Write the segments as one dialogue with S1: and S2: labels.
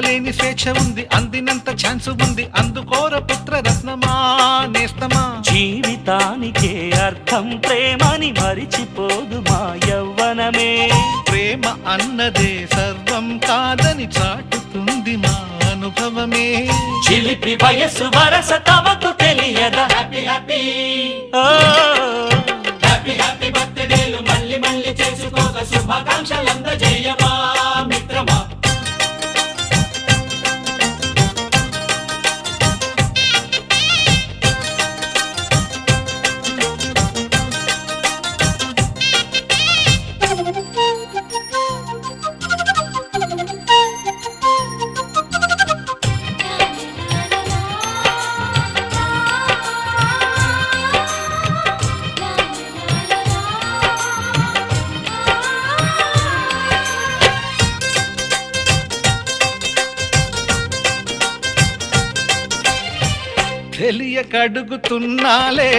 S1: అందులేని స్వేచ్ఛ ఉంది, అందినంత ఛాన్స్ ఉంది, అందుకోర పుత్ర రత్నమా నేస్తమా.
S2: జీవితానికే అర్థం ప్రేమని మరిచిపోదు మా యవ్వనమే.
S1: ప్రేమ అన్నదే సర్వం కాదని చాటుతుంది మా అనుభవమే.
S2: చిలిపి వయసు వరస తమకు తెలియదా. హ్యాపీ హ్యాపీ హ్యాపీ హ్యాపీ బర్త్డేలు మళ్ళీ మళ్ళీ చేసుకోక శుభాకాంక్షలందజేయమా మిత్రమా.
S1: తెలియకడుగుతున్నాలే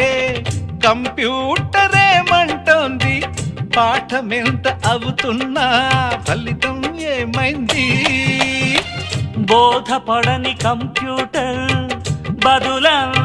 S1: కంప్యూటరేమంటోంది, పాఠమెంత అవుతున్నా ఫలితం ఏమైంది.
S2: బోధపడని కంప్యూటర్ బదులందించలేదే